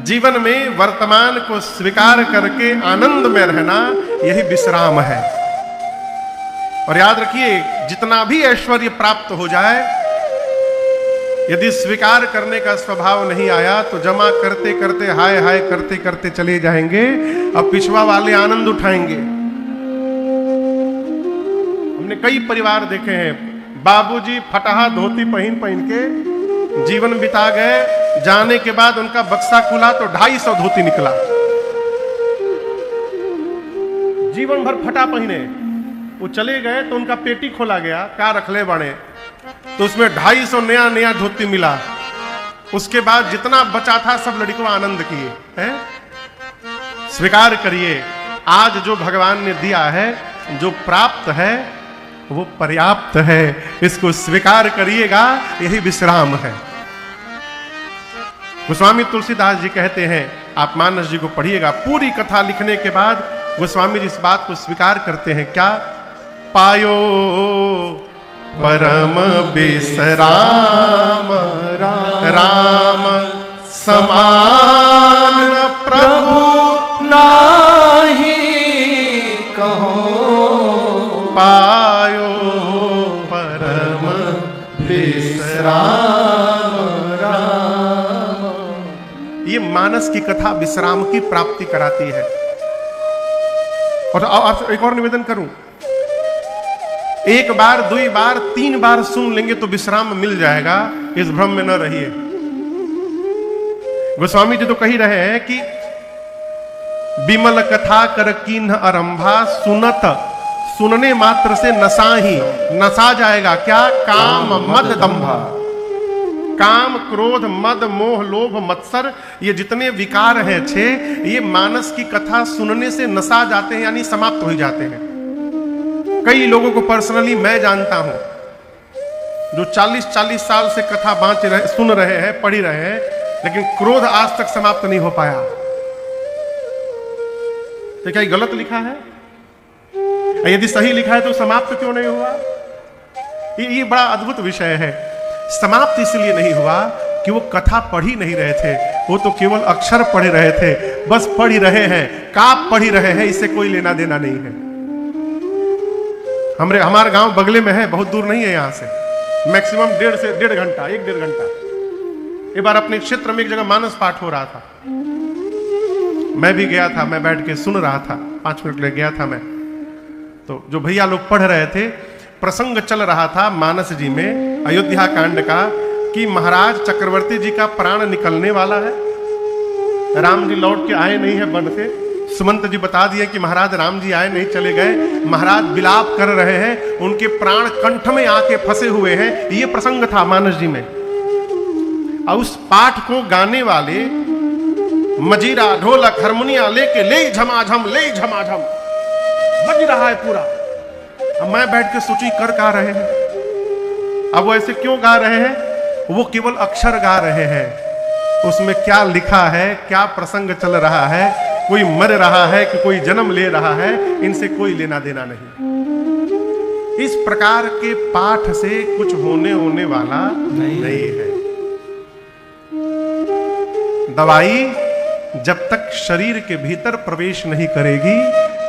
जीवन में वर्तमान को स्वीकार करके आनंद में रहना, यही विश्राम है। और याद रखिए, जितना भी ऐश्वर्य प्राप्त हो जाए, यदि स्वीकार करने का स्वभाव नहीं आया तो जमा करते करते, हाय हाय करते करते चले जाएंगे। अब पिछवा वाले आनंद उठाएंगे। हमने कई परिवार देखे हैं, बाबूजी फटाहा धोती पहन के जीवन बिता गए, जाने के बाद उनका बक्सा खुला तो 250 धोती निकला। जीवन भर फटा पहने, वो चले गए तो उनका पेटी खोला गया, क्या रखले बने, तो उसमें 250 नया नया धोती मिला। उसके बाद जितना बचा था सब लड़कों आनंद किए हैं। स्वीकार करिए, आज जो भगवान ने दिया है, जो प्राप्त है, वो पर्याप्त है। इसको स्वीकार करिएगा, यही विश्राम है। गोस्वामी तुलसीदास जी कहते हैं, आप मानस जी को पढ़िएगा, पूरी कथा लिखने के बाद गोस्वामी जी इस बात को स्वीकार करते हैं, क्या पायो परम विश्राम राम समान प्रभु नाही कहो, पायो परम विश्राम राम। ये मानस की कथा विश्राम की प्राप्ति कराती है। और आप एक और निवेदन करूं, एक बार, 2 बार, 3 बार सुन लेंगे तो विश्राम मिल जाएगा, इस भ्रम में न रहिए। गोस्वामी जी तो कही रहे हैं कि विमल कथा कर कीन्ह आरंभा, सुनत सुनने मात्र से नशा ही नशा जाएगा। क्या? काम मद दंभ। काम, क्रोध, मद, मोह, लोभ, मत्सर, ये जितने विकार हैं 6, ये मानस की कथा सुनने से नशा जाते हैं, यानी समाप्त हो जाते हैं। कई लोगों को पर्सनली मैं जानता हूं जो 40-40 साल से कथा सुन रहे हैं, पढ़ रहे हैं, लेकिन क्रोध आज तक समाप्त नहीं हो पाया। तो क्या ये गलत लिखा है? यदि सही लिखा है तो समाप्त क्यों नहीं हुआ? ये बड़ा अद्भुत विषय है। समाप्त इसलिए नहीं हुआ कि वो कथा पढ़ ही नहीं रहे थे, वो तो केवल अक्षर पढ़ रहे थे, बस पढ़ ही रहे हैं, काप पढ़ ही रहे हैं, इससे कोई लेना देना नहीं है। हमारा गांव बगले में है, बहुत दूर नहीं है यहां से, मैक्सिमम 1.5 घंटा, 1-1.5 घंटा। एक बार अपने क्षेत्र में एक जगह मानस पाठ हो रहा था, मैं भी गया था, मैं बैठ के सुन रहा था, 5 मिनट ले गया था मैं। तो जो भैया लोग पढ़ रहे थे, प्रसंग चल रहा था मानस जी में अयोध्या कांड का, कि महाराज चक्रवर्ती जी का प्राण निकलने वाला है, राम जी लौट के आए नहीं है वन से। सुमंत जी बता दिए कि महाराज राम जी आए नहीं, चले गए। महाराज विलाप कर रहे हैं, उनके प्राण कंठ में आके फंसे हुए हैं। ये प्रसंग था मानस जी में। और उस पाठ को गाने वाले मजीरा, ढोलक, हारमोनिया लेके ले झमाझम बज रहा है पूरा। अब मैं बैठ के सोची, कर गा रहे हैं। अब वो ऐसे क्यों गा रहे हैं? वो केवल अक्षर गा रहे हैं, उसमें क्या लिखा है, क्या प्रसंग चल रहा है, कोई मर रहा है कि कोई जन्म ले रहा है, इनसे कोई लेना देना नहीं। इस प्रकार के पाठ से कुछ होने वाला नहीं है। दवाई जब तक शरीर के भीतर प्रवेश नहीं करेगी,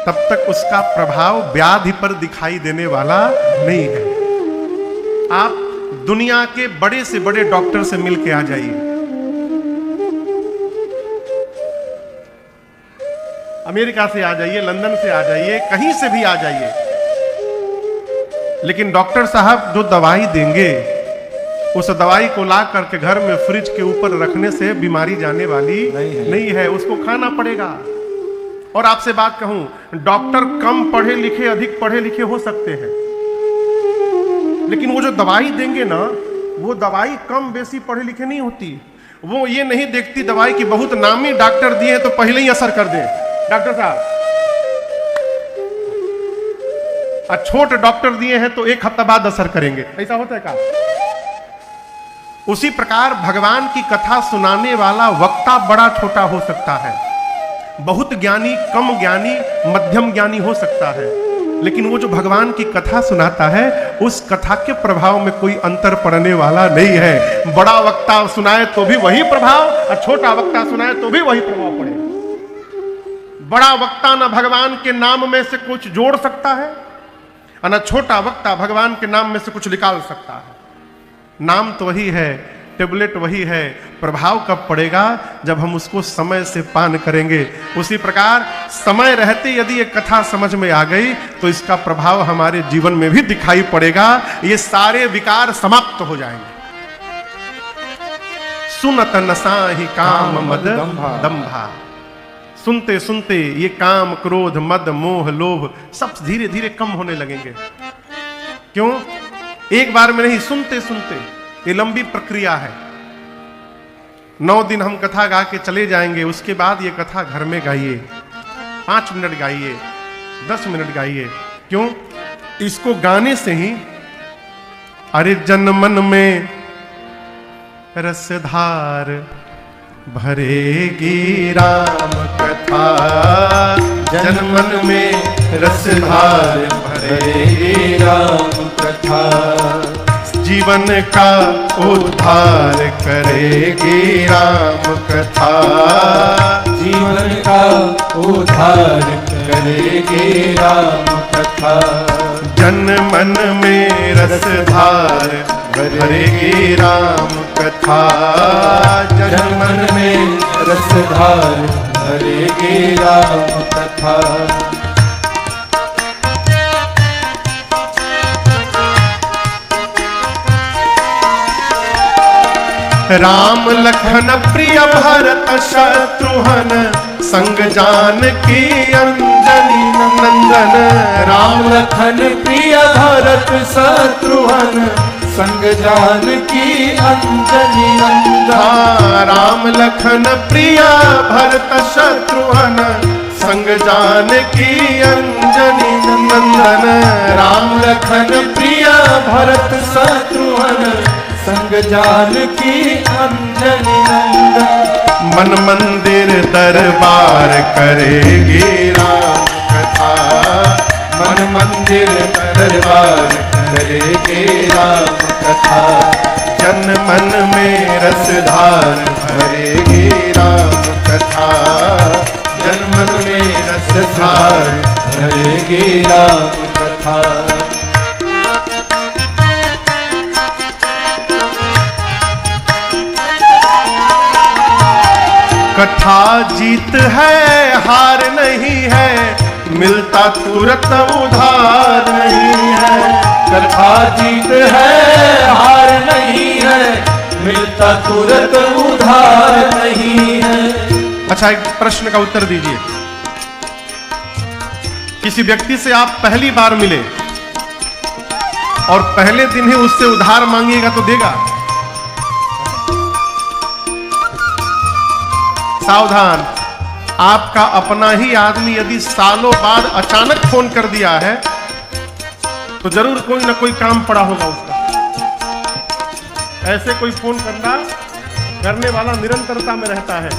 तब तक उसका प्रभाव व्याधि पर दिखाई देने वाला नहीं है। आप दुनिया के बड़े से बड़े डॉक्टर से मिल के आ जाइए, अमेरिका से आ जाइए, लंदन से आ जाइए, कहीं से भी आ जाइए, लेकिन डॉक्टर साहब जो दवाई देंगे, उस दवाई को ला करके घर में फ्रिज के ऊपर रखने से बीमारी जाने वाली नहीं है, उसको खाना पड़ेगा। और आपसे बात कहूं, डॉक्टर कम पढ़े लिखे, अधिक पढ़े लिखे हो सकते हैं, लेकिन वो जो दवाई देंगे ना, वो दवाई कम बेसी पढ़े लिखे नहीं होती। वो ये नहीं देखती दवाई की बहुत नामी डॉक्टर दिए तो पहले ही असर कर दे डॉक्टर साहब, और छोटे डॉक्टर दिए हैं तो 1 हफ्ता बाद असर करेंगे, ऐसा होता है क्या? उसी प्रकार भगवान की कथा सुनाने वाला वक्ता बड़ा छोटा हो सकता है, बहुत ज्ञानी, कम ज्ञानी, मध्यम ज्ञानी हो सकता है, लेकिन वो जो भगवान की कथा सुनाता है, उस कथा के प्रभाव में कोई अंतर पड़ने वाला नहीं है। बड़ा वक्ता सुनाए तो भी वही प्रभाव, और छोटा वक्ता सुनाए तो भी वही प्रभाव पड़ेगा। बड़ा वक्ता ना भगवान के नाम में से कुछ जोड़ सकता है, और ना छोटा वक्ता भगवान के नाम में से कुछ निकाल सकता है। नाम तो वही है, टेबलेट वही है, प्रभाव कब पड़ेगा? जब हम उसको समय से पान करेंगे। उसी प्रकार समय रहते यदि ये कथा समझ में आ गई तो इसका प्रभाव हमारे जीवन में भी दिखाई पड़ेगा। ये सारे विकार समाप्त हो जाएंगे। सुनत नसाहि काम मद दंभा। सुनते सुनते ये काम, क्रोध, मद, मोह, लोभ सब धीरे धीरे कम होने लगेंगे। क्यों? एक बार में नहीं, सुनते सुनते। ये लंबी प्रक्रिया है। 9 दिन हम कथा गा के चले जाएंगे, उसके बाद ये कथा घर में गाइए, 5 मिनट गाइए, 10 मिनट गाइए। क्यों? इसको गाने से ही अरे जन मन में रसधार भरेगी राम कथा। जन मन में रसधार भरेगी राम कथा। जीवन का उद्धार करेगी राम कथा। जीवन का उद्धार करेगी राम कथा। जन मन में रसधार भरेगी राम कथा। जन मन में रसधार भरेगी राम कथा। राम लखन प्रिय भरत शत्रुघ्न संग जानकी अंजनी नंदन। राम लखन प्रिय भरत शत्रुघ्न संग जानकी अंजनी नंदन। राम लखन प्रिय भरत शत्रुघ्न संग जानकी अंजनी नंदन। राम लखन प्रिय भरत शत्रुघ्न संग जानकी अंजनी नंदन। मन मंदिर दरबार करेगी राम कथा। मन मंदिर दरबार करेगी राम कथा। जन मन में रसधार भरेगी राम कथा। जन मन में रसधार भरेगी राम कथा। कथा जीत है, हार नहीं है, मिलता तुरंत उधार नहीं है। कथा जीत है, हार नहीं है, मिलता तुरंत उधार नहीं है। अच्छा, एक प्रश्न का उत्तर दीजिए। किसी व्यक्ति से आप पहली बार मिले और पहले दिन ही उससे उधार मांगिएगा तो देगा? सावधान, आपका अपना ही आदमी यदि सालों बाद अचानक फोन कर दिया है तो जरूर कोई ना कोई काम पड़ा होगा उसका। ऐसे कोई फोन करने वाला निरंतरता में रहता है।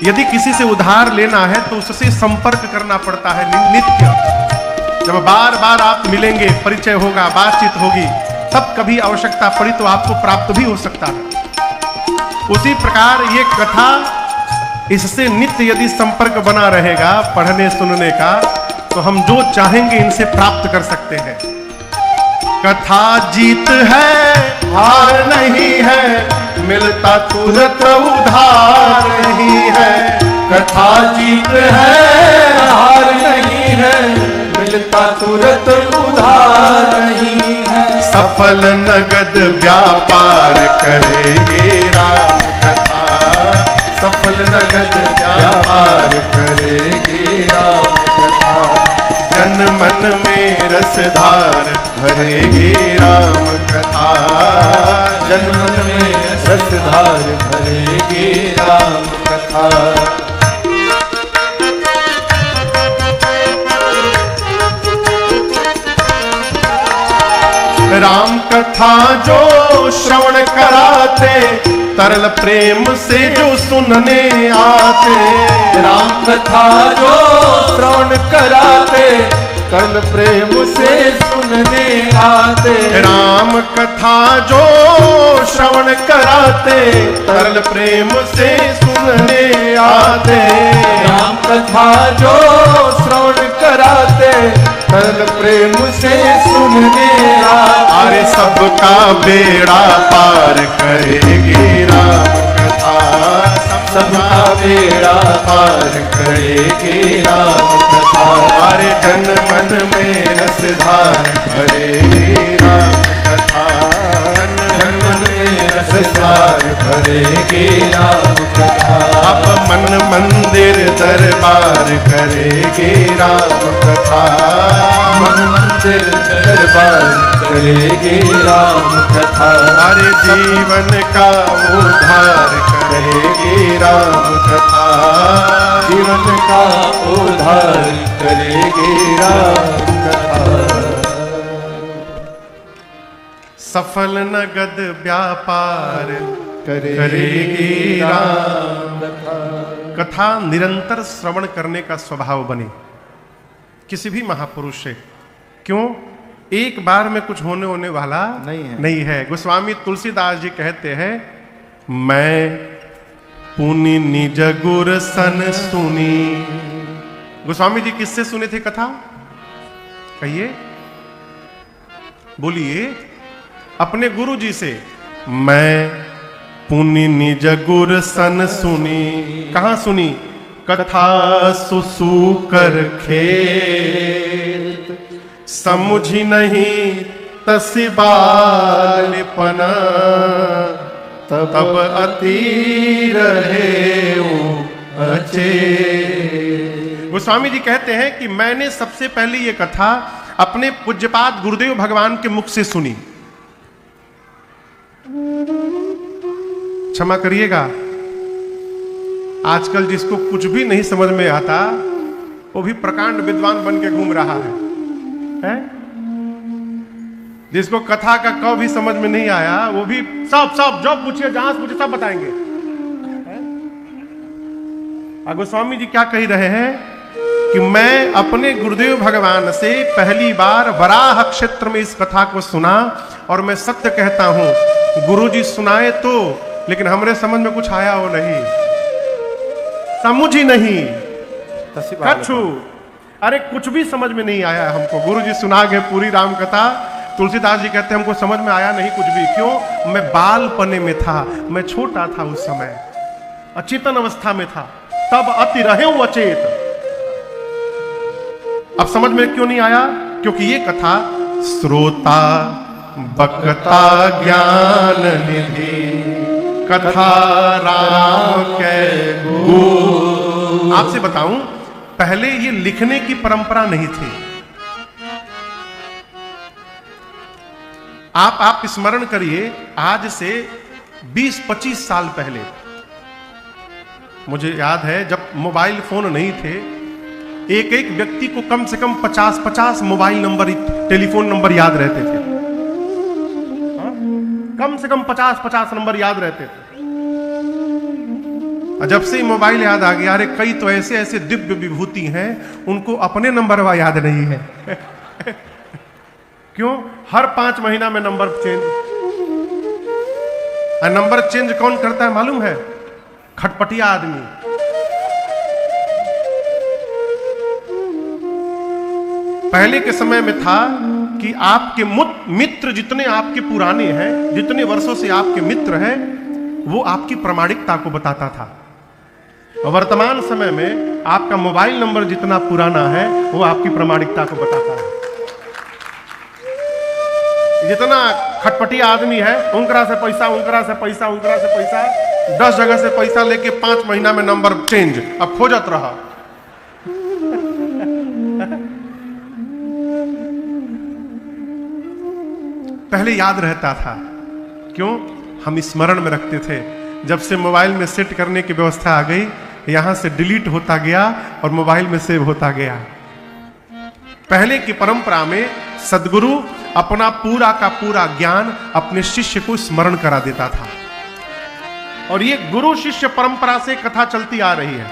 यदि किसी से उधार लेना है तो उससे संपर्क करना पड़ता है नित्य। जब बार बार आप मिलेंगे, परिचय होगा, बातचीत होगी, तब कभी आवश्यकता पड़ी तो आपको प्राप्त भी हो सकता है। उसी प्रकार ये कथा, इससे नित्य यदि संपर्क बना रहेगा पढ़ने सुनने का, तो हम जो चाहेंगे इनसे प्राप्त कर सकते हैं। कथा जीत है, हार नहीं है, मिलता तुरंत उधार नहीं है। कथा जीत है, हार नहीं है, मिलता तुरंत उधार नहीं है। सफल नगद व्यापार करेगी राम कथा। सफल नगद व्यापार करेगी राम कथा। जन मन में रसधार भरेगी राम कथा। जन मन में रसधार भरेगी राम कथा। राम कथा जो श्रवण कराते, तरल प्रेम से जो सुनने आते। राम कथा जो श्रवण कराते, तरल प्रेम से सुनने आते, राम कथा जो श्रवण कराते, तरल प्रेम से सुनने आते, राम कथा जो श्रवण कराते, तरल प्रेम से सुनने आते। अरे सबका बेड़ा पार करेगी राम कथा, सबका बेड़ा पार करेगी राम कथा। अरे जन मन में रस धार भरेगी राम कथा, जन मन में रस धार भरेगी राम कथा। अब मन मंदिर दरबार करेगी राम कथा, मन मंदिर दरबार करेगी राम कथा। अरे जीवन का उद्धार करेगी राम कथा, जीवन का उद्धार करेगी राम कथा। सफल नगद व्यापार करेगी राम कथा। कथा निरंतर श्रवण करने का स्वभाव बने किसी भी महापुरुष से। क्यों? एक बार में कुछ होने वाला नहीं है। गोस्वामी तुलसीदास जी कहते हैं, मैं पुनि निज गुर सन सुनी। गोस्वामी जी किससे सुने थे कथा? कहिए, बोलिए। अपने गुरु जी से। मैं पुनि निज गुर सन सुनी। कहां सुनी? कथा सुसूकर खेत, समुझी नहीं तसि बालपना, तब अति रहे अचे। गोस्वामी जी कहते हैं कि मैंने सबसे पहले ये कथा अपने पूज्यपाद गुरुदेव भगवान के मुख से सुनी। क्षमा करिएगा, आजकल जिसको कुछ भी नहीं समझ में आता वो भी प्रकांड विद्वान बन के घूम रहा है? जिसको कथा का क भी समझ में नहीं आया वो भी सब जो पूछिए, जहां से पूछिए सब बताएंगे। गोस्वामी जी क्या कह रहे हैं कि मैं अपने गुरुदेव भगवान से पहली बार वराह क्षेत्र में इस कथा को सुना, और मैं सत्य कहता हूं, गुरु जी सुनाए तो, लेकिन हमरे समझ में कुछ आया वो नहीं, समझ ही नहीं कछु। अरे कुछ भी समझ में नहीं आया हमको। गुरु जी सुना गए पूरी राम कथा। तुलसीदास जी कहते हैं हमको समझ में आया नहीं कुछ भी। क्यों? मैं बालपने में था, मैं छोटा था उस समय, अचेतन अवस्था में था, तब अति रहे हूं अचेत। अब समझ में क्यों नहीं आया? क्योंकि ये कथा श्रोता बकता ज्ञान निधि, कथा राम के गुरु। आपसे बताऊं, पहले ये लिखने की परंपरा नहीं थी। आप स्मरण करिए, आज से 20-25 साल पहले, मुझे याद है जब मोबाइल फोन नहीं थे, एक एक व्यक्ति को कम से कम 50-50 मोबाइल नंबर, टेलीफोन नंबर याद रहते थे। कम से कम 50-50 नंबर याद रहते थे। जब से मोबाइल याद आ गया, अरे कई तो ऐसे ऐसे दिव्य विभूति हैं उनको अपने नंबर वा याद नहीं है। क्यों? हर 5 महीना में नंबर चेंज। नंबर चेंज कौन करता है मालूम है? खटपटिया आदमी। पहले के समय में था कि आपके मित्र जितने आपके पुराने हैं, जितने वर्षों से आपके मित्र हैं, वो आपकी प्रामाणिकता को बताता था। वर्तमान समय में आपका मोबाइल नंबर जितना पुराना है वो आपकी प्रामाणिकता को बताता है। जितना खटपटिया आदमी है, उनकरा से पैसा, उनकरा से पैसा, उनकरा से पैसा, 10 जगह से पैसा लेके 5 महीना में नंबर चेंज, अब खोजत रहा। पहले याद रहता था। क्यों? हम स्मरण में रखते थे। जब से मोबाइल में सेट करने की व्यवस्था आ गई, यहां से डिलीट होता गया और मोबाइल में सेव होता गया। पहले की परंपरा में सदगुरु अपना पूरा का पूरा ज्ञान अपने शिष्य को स्मरण करा देता था, और ये गुरु शिष्य परंपरा से कथा चलती आ रही है।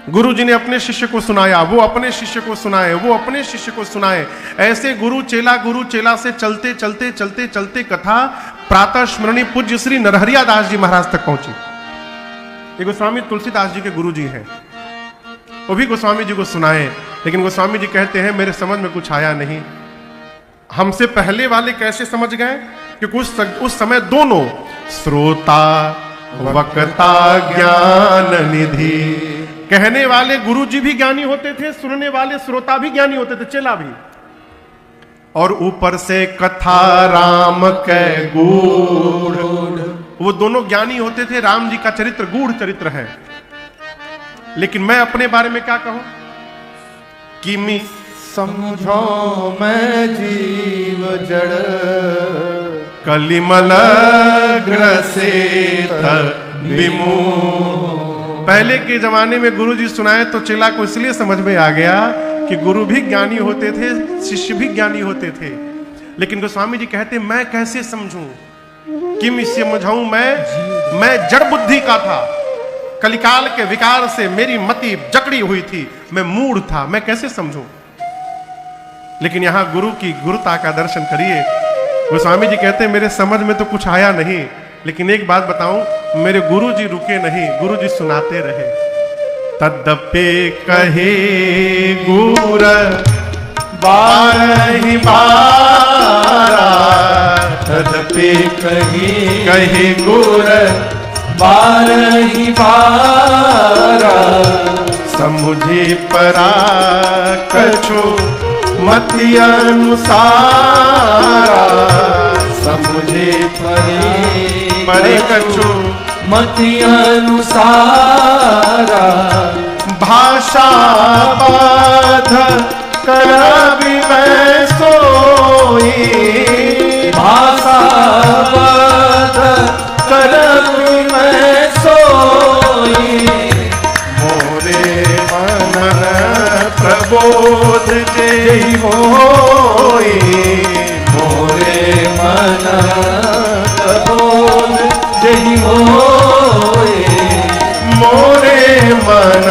गुरु जी ने अपने शिष्य को सुनाया, वो अपने शिष्य को सुनाए, वो अपने शिष्य को सुनाए। ऐसे गुरु चेला से चलते चलते चलते चलते कथा प्रातः स्मरणीय पूज्य श्री नरहरिया दास जी महाराज तक पहुंची। ये गोस्वामी तुलसीदास जी के गुरु जी हैं, वो भी गोस्वामी जी को सुनाए, लेकिन गोस्वामी जी कहते हैं मेरे समझ में कुछ आया नहीं। हमसे पहले वाले कैसे समझ गए? क्योंकि उस समय दोनों श्रोता वक्ता ज्ञान निधि, कहने वाले गुरु जी भी ज्ञानी होते थे, सुनने वाले श्रोता भी ज्ञानी होते थे, चेला भी, और ऊपर से कथा राम के गूढ़, वो दोनों ज्ञानी होते थे। राम जी का चरित्र गूढ़ चरित्र है। लेकिन मैं अपने बारे में क्या कहूं कि मैं समझो मैं जीव जड़, कलिमल ग्रसित विमूढ़। पहले के जमाने में गुरु जी सुनाए तो चेला को इसलिए समझ में आ गया कि गुरु भी ज्ञानी होते थे, शिष्य भी ज्ञानी होते थे। लेकिन गोस्वामी जी कहते मैं कैसे समझूं, किम इससे समझाऊं, मैं जड़ बुद्धि का था, कलिकाल के विकार से मेरी मति जकड़ी हुई थी, मैं मूढ़ था, मैं कैसे समझूं। लेकिन यहां गुरु की गुरुता का दर्शन करिए। गोस्वामी जी कहते मेरे समझ में तो कुछ आया नहीं, लेकिन एक बात बताऊं, मेरे गुरु जी रुके नहीं, गुरु जी सुनाते रहे। तद्यपि कहे गुर बारहि बारा, तदपि कहे गुर बारहि बारा, समुझे परा कछु मति अनुसारा, समुझे परे कछु मति अनुसारा, भाषा बाध करबि मैं सोई, भाषा बाध करबि मैं सोई, मोरे मन प्रबोध जेहि होई, मोरे मन प्रबोध जेहि होई, मोरे मन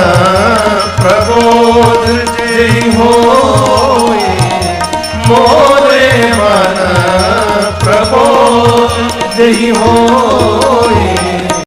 प्रबोध जेहि होई, मोरे मन प्रबोध जेहि होई।